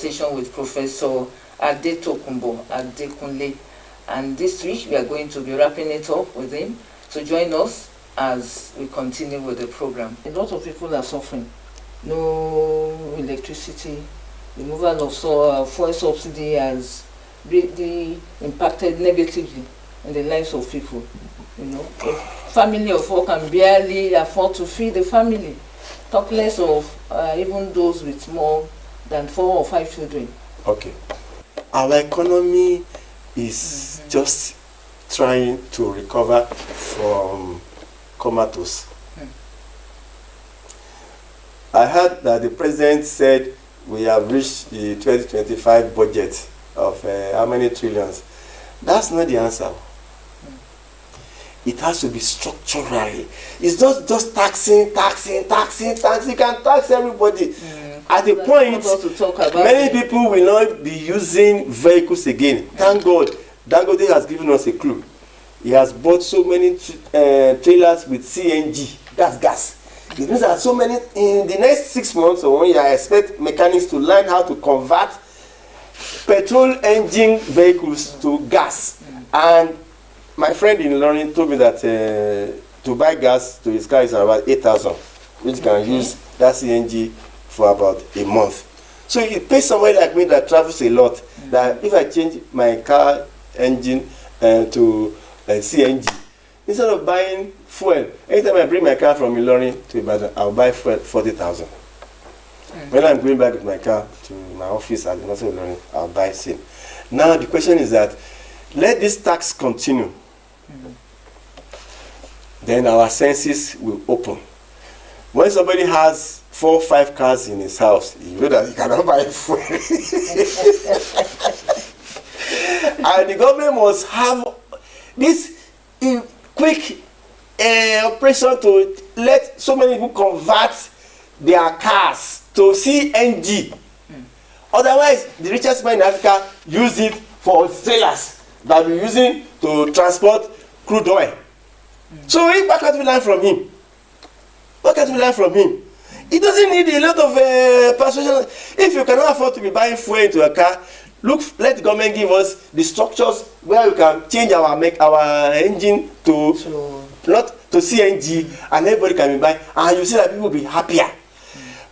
consultation with Professor Adetokunbo Adekunle, and this week we are going to be wrapping it up with him to join us as we continue with the program. A lot of people are suffering. No electricity, removal of fuel subsidy has really impacted negatively in the lives of people. You know, a family of four can barely afford to feed the family, talk less of even those with more than 4 or 5 children. Okay. Our economy is just trying to recover from comatose. I heard that the president said we have reached the 2025 budget of how many trillions. That's not the answer. It has to be structurally. It's not just taxing. You can tax everybody. At a point, many people will not be using vehicles again. Thank God, Dangote has given us a clue. He has bought so many trailers with CNG, that's gas. It means that so many, in the next 6 months or 1 year, I expect mechanics to learn how to convert petrol engine vehicles to gas. And my friend in London told me that to buy gas to his car is about 8,000, which can use that CNG for about a month. So it pays somebody like me that travels a lot, that if I change my car engine to CNG, instead of buying fuel, anytime I bring my car from Ilorin to Ibadan, I'll buy fuel 40,000. When I'm going back with my car to my office at the University of Ilorin, I'll buy same. Now the question is that, let this tax continue. Then our senses will open. When somebody has 4 or 5 cars in his house, you know that he cannot buy fuel. And the government must have this quick operation to let so many people convert their cars to CNG. Otherwise, the richest man in Africa use it for trailers that we're using to transport crude oil. So what can we learn from him? What can we learn from him? He doesn't need a lot of persuasion. If you cannot afford to be buying fuel into a car, look, let the government give us the structures where we can change our engine to not to CNG, and everybody can be buying, and you see that people will be happier.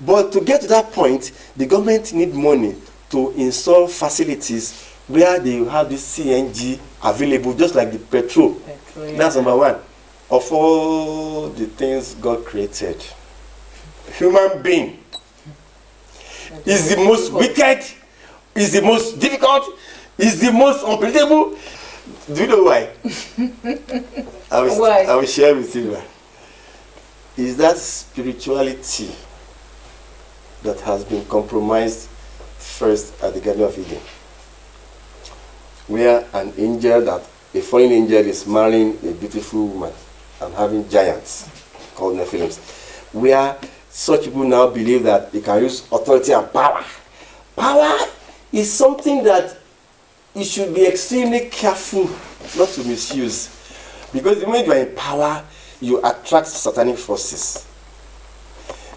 But to get to that point, the government need money to install facilities where they will have this CNG available, just like the petrol. That's number one. Of all the things God created, human being is the most wicked, is the most difficult, is the most unpredictable. Do you know why? I will share with you why. Is that spirituality that has been compromised first at the Garden of Eden, where an angel, that a fallen angel, is marrying a beautiful woman and having giants called Nephilims, where such people now believe that they can use authority and power. Power is something that you should be extremely careful not to misuse, because the moment you are in power, you attract satanic forces.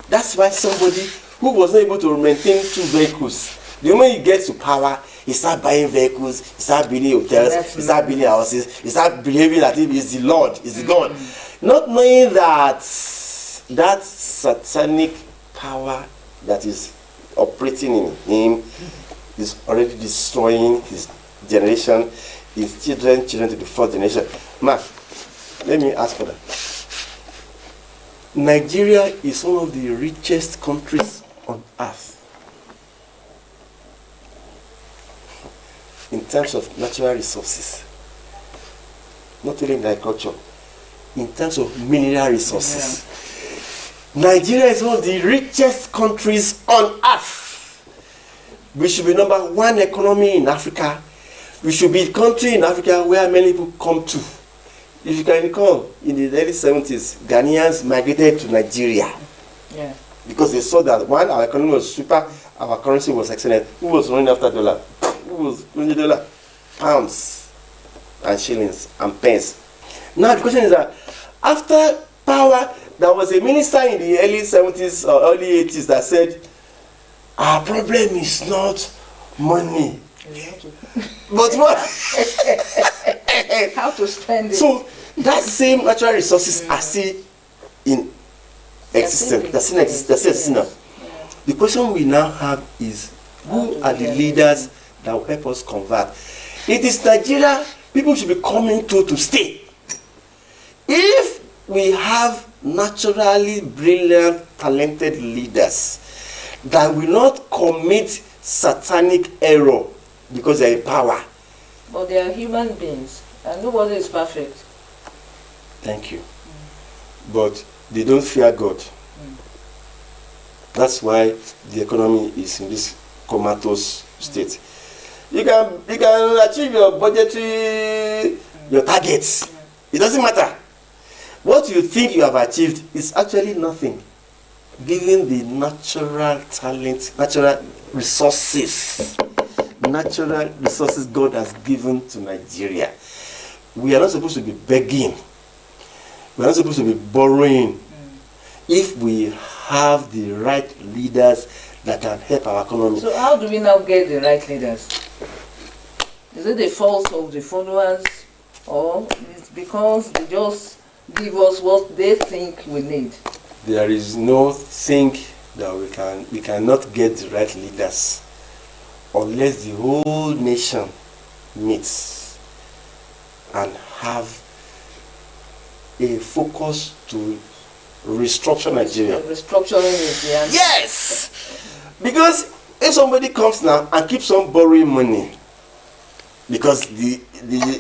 That's why somebody who was not able to maintain 2 vehicles, the moment he gets to power, he starts buying vehicles, he starts building hotels, he starts building houses, he starts behaving as if he's the Lord, he's the God. Not knowing that that satanic power that is operating in him is already destroying his generation, his children to the 4th generation. Ma, let me ask for that. Nigeria is one of the richest countries on earth in terms of natural resources, not only in agriculture, in terms of mineral resources. Nigeria is one of the richest countries on earth. We should be number 1 economy in Africa. We should be a country in Africa where many people come to. If you can recall, in the early 70s, Ghanaians migrated to Nigeria. Yeah. Because they saw that, one, our economy was super, our currency was excellent. Who was running after dollar? Who was running dollar? Pounds and shillings and pence. Now the question is that after power, there was a minister in the early 70s or early 80s that said, our problem is not money. But what? How to spend it? So that same natural resources are still in existence. They're still existing now. The question we now have is, who are the leaders that will help us convert? It is Nigeria people should be coming to stay. If we have naturally brilliant, talented leaders that will not commit satanic error because they are in power. But they are human beings, and nobody is perfect. Thank you. But they don't fear God. That's why the economy is in this comatose state. You can achieve your budgetary, your targets. It doesn't matter. What you think you have achieved is actually nothing, given the natural talent, natural resources God has given to Nigeria. We are not supposed to be begging. We are not supposed to be borrowing. If we have the right leaders that can help our economy. So how do we now get the right leaders? Is it the fault of the followers, or it's because they just give us what they think we need? There is no thing that we cannot get the right leaders unless the whole nation meets and have a focus to restructure Nigeria. Restructuring is the answer. Yes! Because if somebody comes now and keeps on borrowing money, because the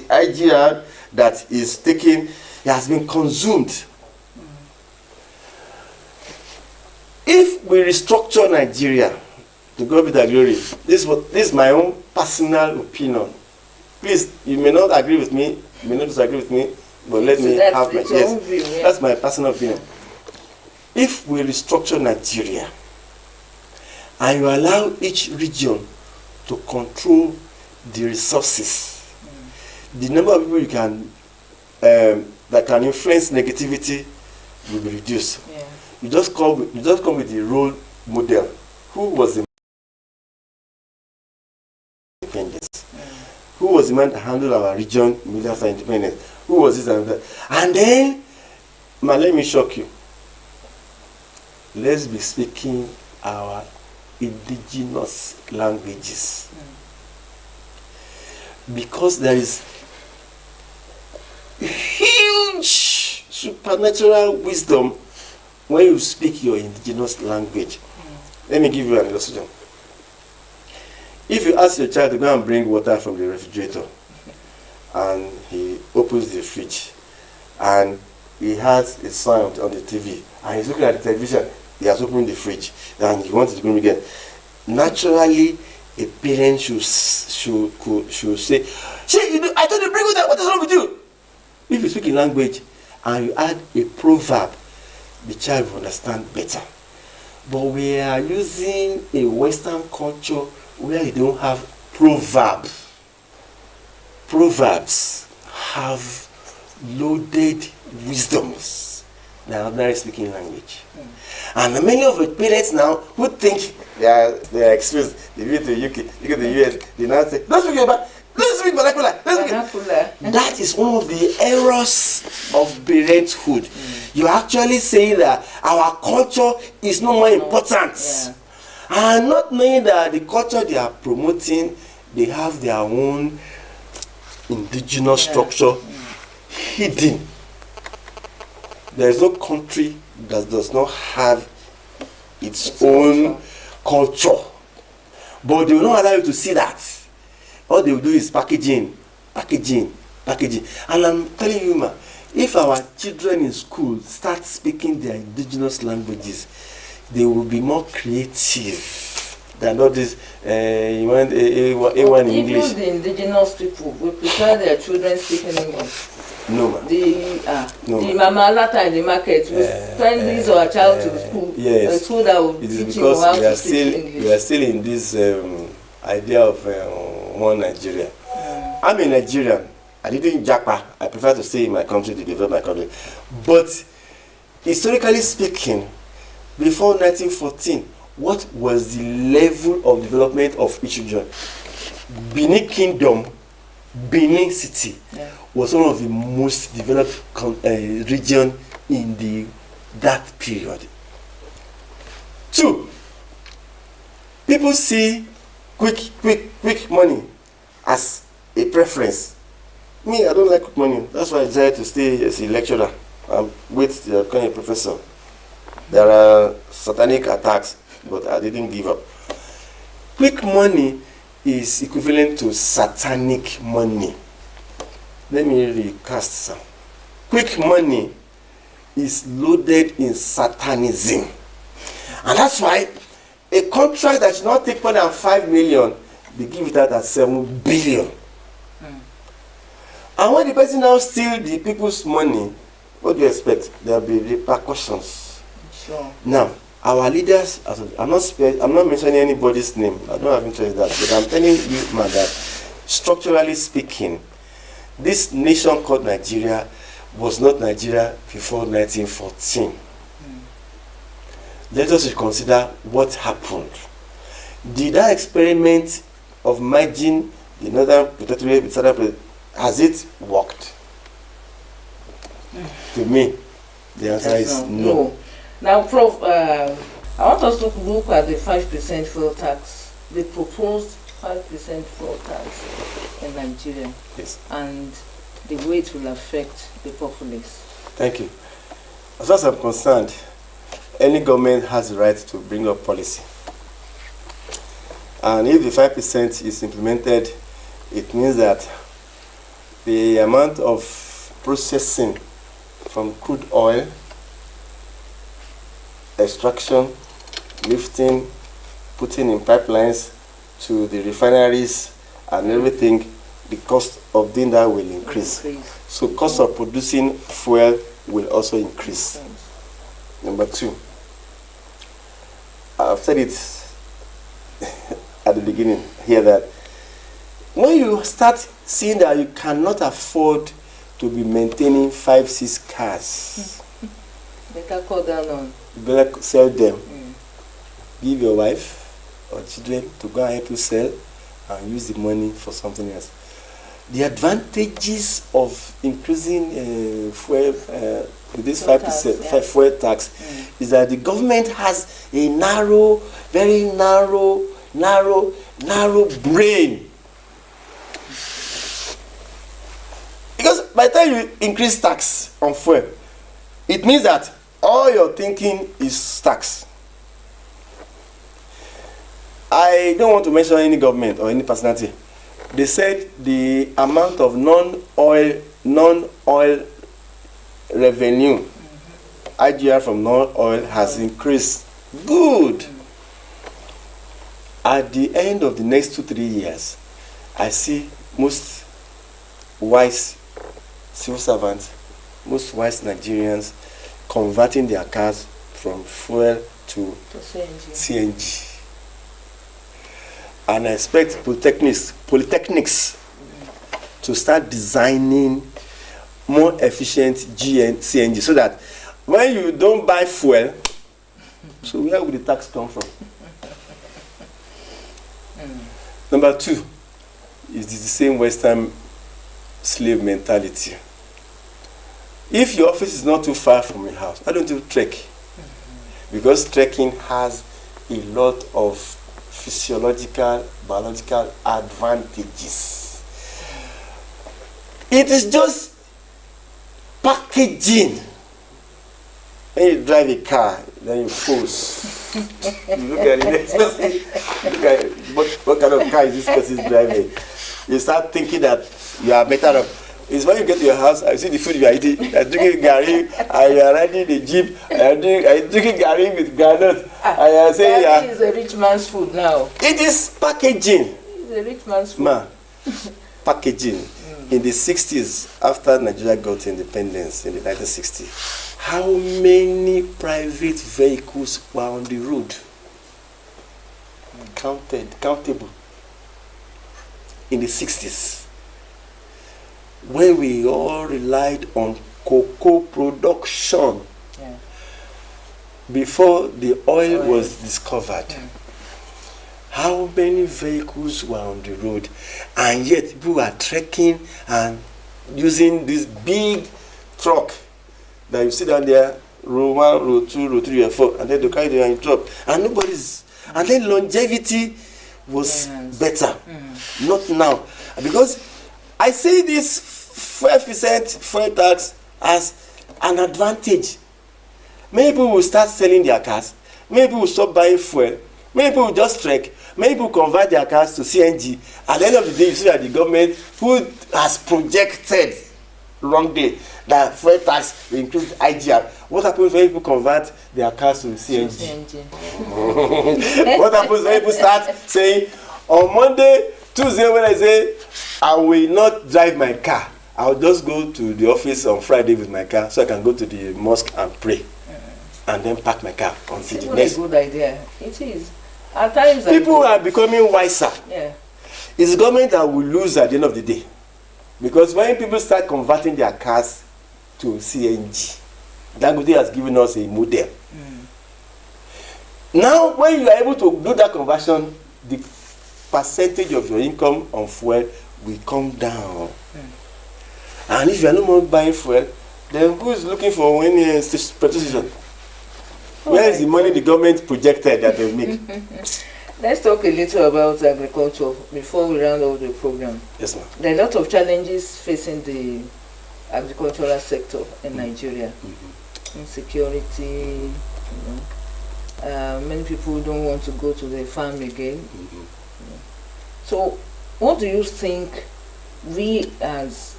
IGR that is taken has been consumed. If we restructure Nigeria, to God be the glory, this is my own personal opinion. Please, you may not agree with me, you may not disagree with me, but let me have my view, yeah. That's my personal opinion. If we restructure Nigeria and you allow each region to control the resources, the number of people you can that can influence negativity will be reduced. Yeah. You just come with the role model. Who was the independence? Who was the man that handled our region immediately after independence? Who was this and that? And then, let me shock you. Let's be speaking our indigenous languages. Because there is huge supernatural wisdom when you speak your indigenous language. Let me give you an illustration. If you ask your child to go and bring water from the refrigerator, and he opens the fridge, and he has a sound on the TV, and he's looking at the television, he has opened the fridge, and he wants to bring again. Naturally, a parent should say, I told you bring water, what is wrong with you? If you speak in language and you add a proverb, the child will understand better. But we are using a Western culture where you don't have proverbs. Proverbs have loaded wisdoms than ordinary speaking language. And many of the parents now who think they are experienced, they go to the UK, they go to the US, they now say, don't speak Yoruba, don't speak vernacular. That is one of the errors of parenthood. You're actually saying that our culture is no more important. Yeah. And not knowing that the culture they are promoting, they have their own indigenous structure hidden. There is no country that does not have its own culture. But they will not allow you to see that. All they will do is packaging. And I'm telling you, ma, if our children in school start speaking their indigenous languages, they will be more creative than all this. You want A1 in English. Even the indigenous people will prefer their children speaking English. No, ma. The mama lata in the market will send his or her child to the school. Yes. The school that will teach him how to speak English. We are still in this idea of one Nigeria. I'm a Nigerian. I didn't japa. I prefer to stay in my country to develop my country. But historically speaking, before 1914, what was the level of development of each region. Benin Kingdom, Benin City, was one of the most developed region in that period. 2, people see quick money as a preference. Me, I don't like quick money. That's why I decided to stay as a lecturer with the becoming professor. There are satanic attacks, but I didn't give up. Quick money is equivalent to satanic money. Let me recast some. Quick money is loaded in satanism. And that's why a contract that should not take more than 5 million, they give it out at 7 billion. And when the person now steals the people's money, what do you expect? There will be repercussions. Sure. Now, our leaders, I'm not mentioning anybody's name. I don't have interest in that. But I'm telling you, man, that structurally speaking, this nation called Nigeria was not Nigeria before 1914. Let us consider what happened. Did that experiment of merging the Northern Protectorate with Southern Protectorate, has it worked? To me, the answer is no. Now, Prof, I want us to look at the 5% fuel tax, the proposed 5% fuel tax in Nigeria, yes, and the way it will affect the populace. Thank you. As far as I'm concerned, any government has the right to bring up policy. And if the 5% is implemented, it means that the amount of processing from crude oil, extraction, lifting, putting in pipelines to the refineries and everything, the cost of doing that will increase. So cost of producing fuel will also increase. Number 2, I've said it at the beginning here that when you start seeing that you cannot afford to be maintaining 5-6 cars, better cut down on. You better sell them. Give your wife or children to go and help you sell and use the money for something else. The advantages of increasing fuel with this 5% fuel tax is that the government has a very narrow brain. Because by the time you increase tax on fuel, it means that all you're thinking is tax. I don't want to mention any government or any personality. They said the amount of non-oil revenue, IGR from non-oil, has increased. Good. At the end of the next 2-3 years, I see most wise civil servants, most wise Nigerians converting their cars from fuel to CNG. And I expect polytechnics to start designing more efficient CNG so that when you don't buy fuel, so where will the tax come from? Number 2 is the same Western slave mentality. If your office is not too far from your house, why don't you trek? Because trekking has a lot of physiological, biological advantages. It is just packaging. When you drive a car, then you force. You look at the next person, look at what kind of car is this person driving. You start thinking that you are better off. It's when you get to your house, I see the food you are eating, you are drinking gari, and you are riding the jeep, and you are drinking gari with granite, and you are saying, that is a rich man's food now. It is packaging. It's a rich man's food. Ma, packaging. In the 60s, after Nigeria got independence in the 1960s, how many private vehicles were on the road? Countable. In the 60s, when we all relied on cocoa production. before the oil was discovered, how many vehicles were on the road, and yet people were trekking and using this big truck that you see down there, row 1, row 2, row 3, row 4, and then they carry them and drop, and nobody's, and then longevity was better. Not now, because I see this 5% fuel tax as an advantage. Many people will start selling their cars, many people will stop buying fuel, many people will just trek, many people convert their cars to CNG. At the end of the day, you see that the government, who has projected wrongly that fuel tax will increase IGR, what happens when people convert their cars to CNG? What happens when people start saying, on Monday, Tuesday, Wednesday, I will not drive my car. I'll just go to the office on Friday with my car so I can go to the mosque and pray. And then park my car until the next. It's a good idea. It is. At times, people are becoming wiser. Yeah. It's the government that will lose at the end of the day. Because when people start converting their cars to CNG, Dangote has given us a model. Now, when you are able to do that conversion, the percentage of your income on fuel will come down. And if you are no more buying fuel, then who is looking for any petrol station? Where is the money the government projected that they make? Let's talk a little about agriculture before we round off the program. Yes, ma'am. There are a lot of challenges facing the agricultural sector in Nigeria. Insecurity, many people don't want to go to the farm again. So, what do you think we as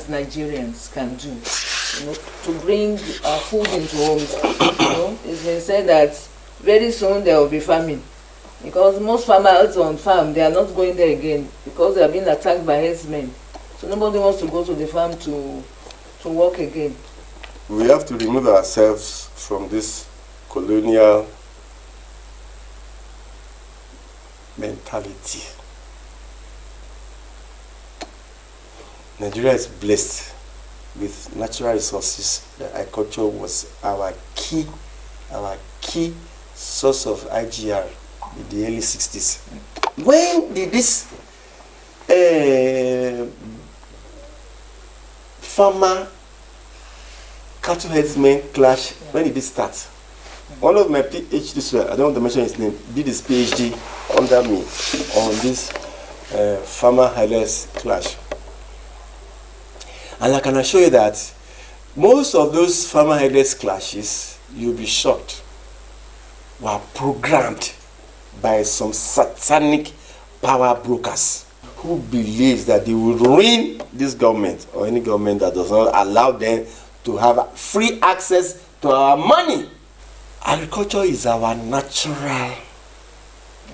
Nigerians can do, to bring food into homes? It's been said that very soon there will be famine, because most farmers on farm, they are not going there again because they are being attacked by herdsmen. So nobody wants to go to the farm to work again. We have to remove ourselves from this colonial mentality. Nigeria is blessed with natural resources. The agriculture was our key source of IGR in the early 60s. When did this farmer cattle herdsmen clash? When did it start? One of my PhD students, I don't want to mention his name, did his PhD under me on this farmer herders clash. And I can assure you that most of those farmer herders clashes, you'll be shocked, were programmed by some satanic power brokers who believe that they will ruin this government or any government that does not allow them to have free access to our money. Agriculture is our natural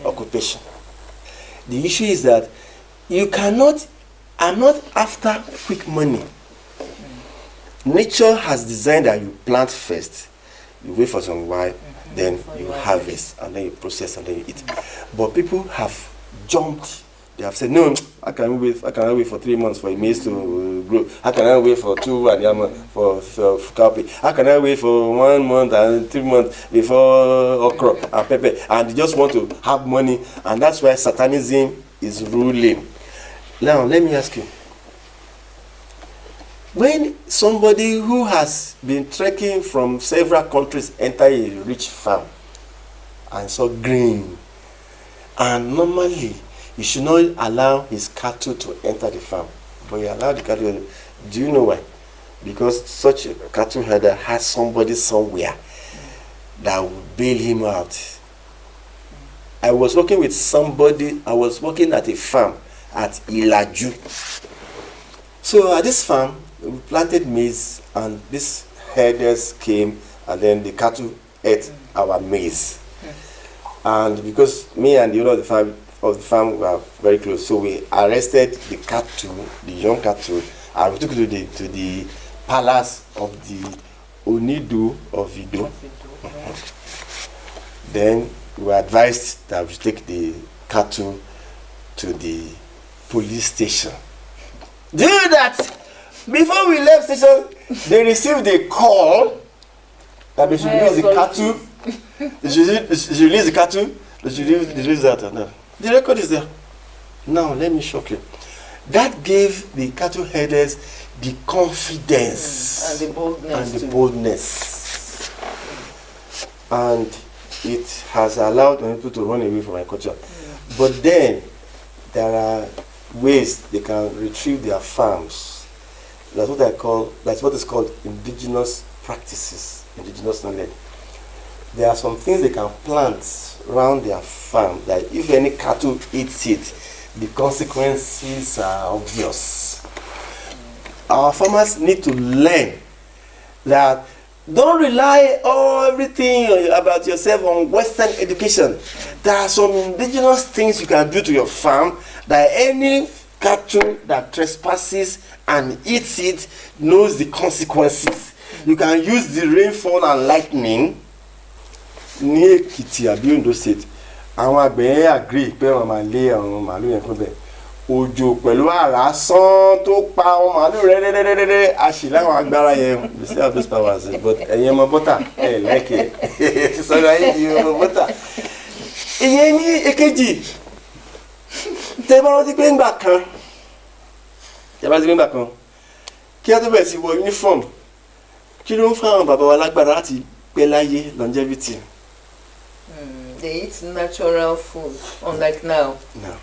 occupation. The issue is that you cannot, I'm not after quick money. Nature has designed that you plant first, you wait for some while, then you harvest, and then you process, and then you eat. But people have jumped. They have said, no, I cannot wait for 3 months for a maize to grow. I cannot wait for 2 and for cowpea. I cannot wait for 1 month and 3 months before okra and pepper. And they just want to have money, and that's why Satanism is ruling. Now, let me ask you. When somebody who has been trekking from several countries enter a rich farm and saw green, and normally you should not allow his cattle to enter the farm, but you allow the cattle. Do you know why? Because such a cattle herder has somebody somewhere that will bail him out. I was working with somebody, I was working at a farm at Ilaju. So at this farm, we planted maize, and these herders came, and then the cattle ate our maize. And because me and the owner of the farm were very close, so we arrested the cattle, the young cattle, and we took it to the palace of the Onido of Ido. Then we were advised that we should take the cattle to the police station. Do that! Before we left station, they received a call that we should release the cattle They should release the cattle. They should release that. No. The record is there. Now let me shock you. That gave the cattle herders the confidence and the boldness. And it has allowed people to run away from agriculture. But then there are ways they can retrieve their farms. That's what is called indigenous practices, indigenous knowledge. There are some things they can plant around their farm that if any cattle eats it, the consequences are obvious. Our farmers need to learn that don't rely on everything about yourself on Western education. There are some indigenous things you can do to your farm that any cattle that trespasses and eats it knows the consequences. You can use the rainfall and lightning. Ní Èkìtì àbí Ondo State, àwọn àgbẹ̀ yẹn agree pé wọ́n máa lé àwọn màálù yẹn fún bẹ́ẹ̀. Òjò pẹ̀lú àrá sán tó pa àwọn màálù rẹ́rẹ́rẹ́rẹ́rẹ́ àṣìláwọn agbára yẹn. We still have those powers, but ẹ̀yin ọmọ bọ́tà ẹ̀ lẹ́kẹ̀ẹ́. Ti sọ̀rọ̀ ayé di ọmọ bọ́tà. Ìyẹn ní èkejì. Tẹ́ bá rántí pé ńgbà kan. Kí á tó bẹ̀rẹ̀ sí wọ uniform. Kí ló ń fún àwọn bàbá wa lágbára láti pẹ́ láyé longevity? They eat natural food, unlike now. No.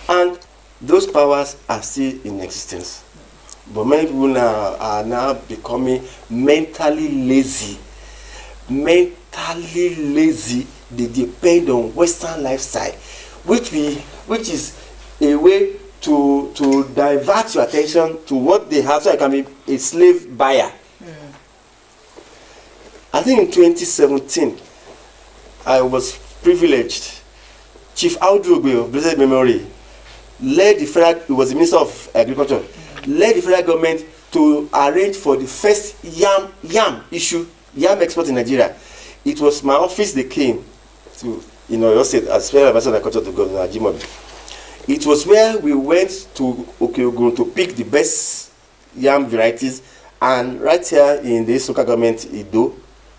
And those powers are still in existence. But many people now are now becoming mentally lazy. Mentally lazy. They depend on Western lifestyle, which is a way to divert your attention to what they have, so I can be a slave buyer. I think in 2017, I was privileged. Chief Audu Ogbe of blessed memory led the federal, he was the Minister of Agriculture, led the federal government to arrange for the first yam export in Nigeria. It was my office they came to, Oyo State as Federal Advisor on Agriculture to Governor Ajimobi. It was where we went to Okeogun to pick the best yam varieties, and right here in the local government Ido,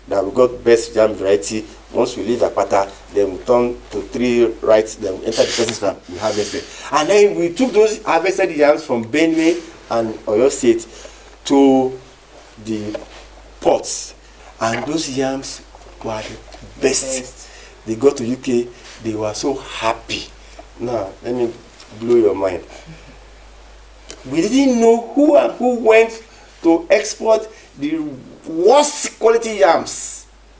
that we got best yam variety. Once we leave Apata, then we turn to 3 right, then we enter the person's farm, we harvest it. And then we took those harvested yams from Benue and Oyo State to the ports. And those yams were the best. They got to UK, they were so happy. Now, let me blow your mind. We didn't know who went to export the worst quality yams.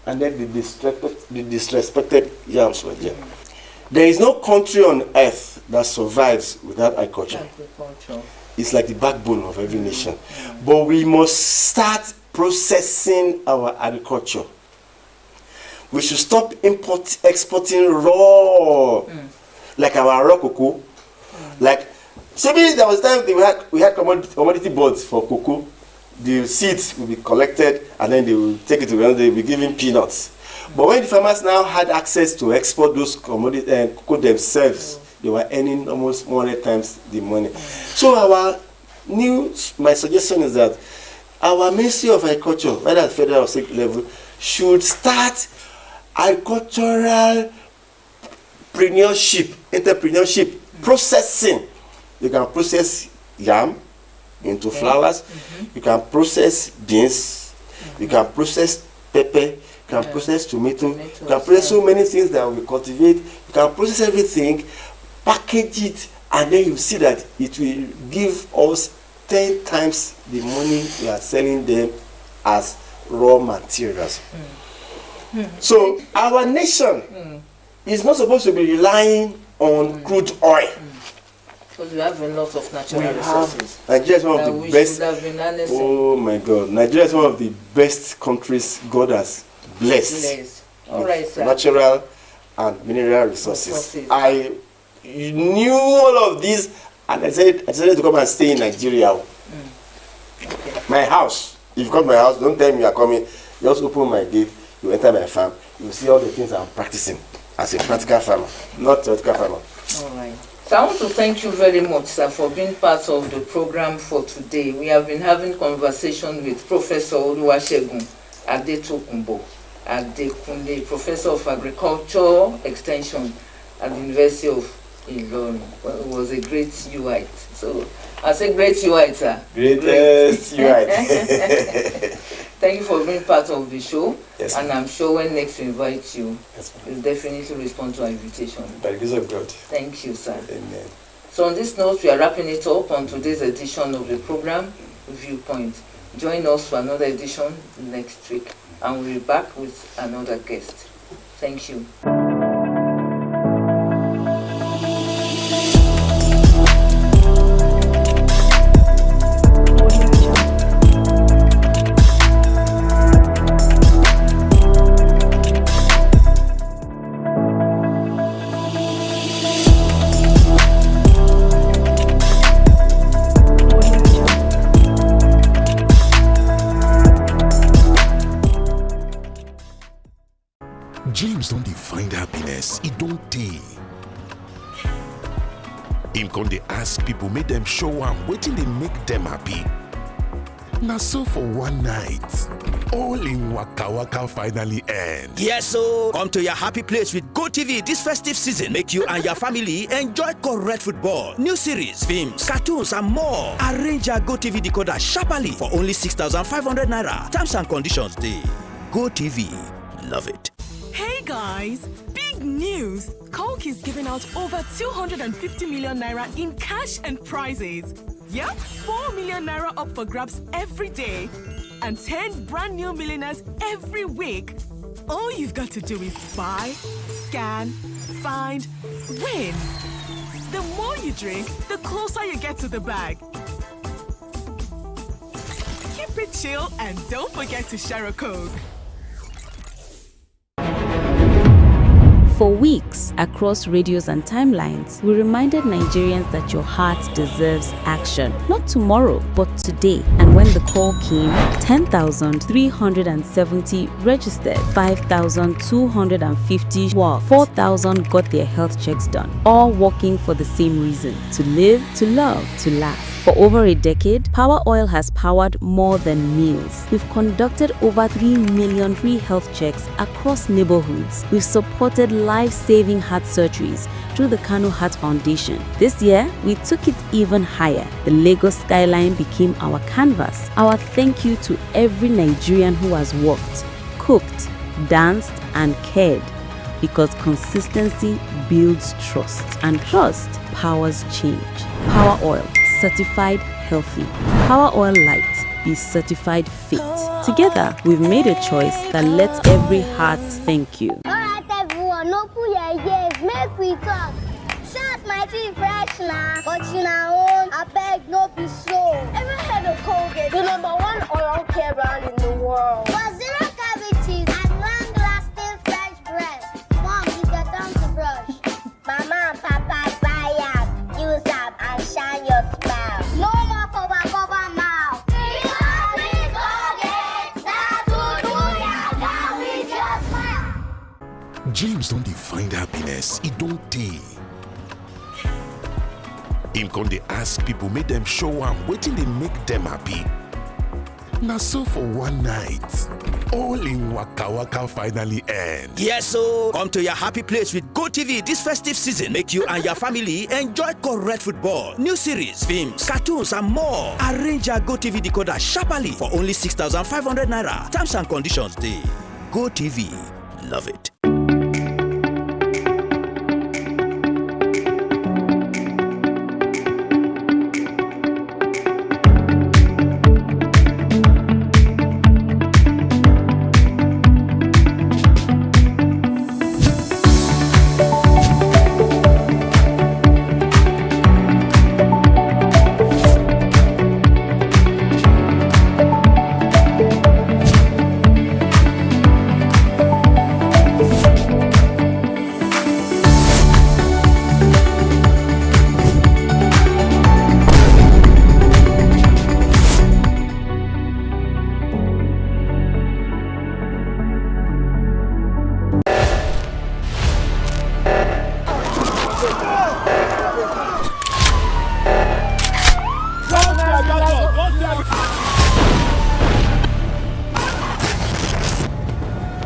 And then the disrespected yams were there. There is no country on earth that survives without agriculture. It's like the backbone of every nation. But we must start processing our agriculture. We should stop exporting raw, like our raw cocoa. Like, maybe there was time we had commodity boards for cocoa. The seeds will be collected and then they will take it to another, they will be given peanuts. But when the farmers now had access to export those commodities and cocoa themselves, they were earning almost 100 times the money. So my suggestion is that our Ministry of Agriculture, whether at federal or state level, should start agricultural entrepreneurship, processing. You can process yam into flours, you can process beans, you can process pepper, you can process tomato, you can process so many things that we cultivate, you can process everything, package it, and then you see that it will give us 10 times the money we are selling them as raw materials. So our nation is not supposed to be relying on crude oil. Because we have a lot of natural resources. Nigeria is one of the best. Oh my God, Nigeria is one of the best countries God has blessed. All right, sir. Natural and mineral resources. I knew all of this, and I decided to come and stay in Nigeria. Okay. My house. If you come to my house, don't tell me you are coming. Just open my gate. You enter my farm. You see all the things I'm practicing as a practical farmer, not theoretical farmer. All right. So I want to thank you very much, sir, for being part of the program for today. We have been having conversation with Professor Oluwasegun Adetokunbo. Adekunle, Professor of Agriculture Extension at the University of Ilorin. Well, it was a great UIT. So I say great UIT, sir. Greatest UIT. Thank you for being part of the show. Yes, and I'm sure when next we invite you, yes, you'll definitely respond to our invitation. By the grace of God. Thank you, sir. Amen. So on this note, we are wrapping it up on today's edition of the program, Viewpoint. Join us for another edition next week, and we'll be back with another guest. Thank you. James don't find happiness, it don't dey. Him come dey ask people make them show am wetin dey make them happy. Na so for one night, all in waka waka finally end. Yes, so come to your happy place with GoTV this festive season. Make you and your family enjoy correct football, new series, films, cartoons, and more. Arrange your GoTV decoder sharply for only 6,500 naira. Terms and conditions dey. GoTV, love it. Hey guys, big news! Coke is giving out over 250 million naira in cash and prizes. Yep, 4 million naira up for grabs every day and 10 brand new millionaires every week. All you've got to do is buy, scan, find, win. The more you drink, the closer you get to the bag. Keep it chill and don't forget to share a Coke. For weeks, across radios and timelines, we reminded Nigerians that your heart deserves action. Not tomorrow, but today. And when the call came, 10,370 registered, 5,250 swabbed, 4,000 got their health checks done. All working for the same reason: to live, to love, to laugh. For over a decade, Power Oil has powered more than meals. We've conducted over 3 million free health checks across neighborhoods. We've supported life-saving heart surgeries through the Kano Heart Foundation. This year, we took it even higher. The Lagos skyline became our canvas. Our thank you to every Nigerian who has worked, cooked, danced, and cared. Because consistency builds trust, and trust powers change. Power Oil, certified healthy. Power Oil Light is certified fit. Together, we've made a choice that lets every heart thank you. Alright everyone, no pull your ears, make we talk. Shout my tea fresh now, but you know, I beg no be so. Ever heard of Colgate, the #1 oral care brand in the world? For zero cavities and long-lasting fresh breath. Mom, you get down to brush. Mama and Papa buy up, use up and shine your smile. No more cover mouth. Because with Colgate, that's what do ya got with your smile. James don't find happiness, it don't dey. Him come dey ask people make them show am wetin dey make them happy. Na so for one night, all in waka waka finally end. Yes, so come to your happy place with GoTV this festive season. Make you and your family enjoy correct football, new series, films, cartoons, and more. Arrange your GoTV decoder sharply for only 6,500 naira. Terms and conditions dey. GoTV, love it.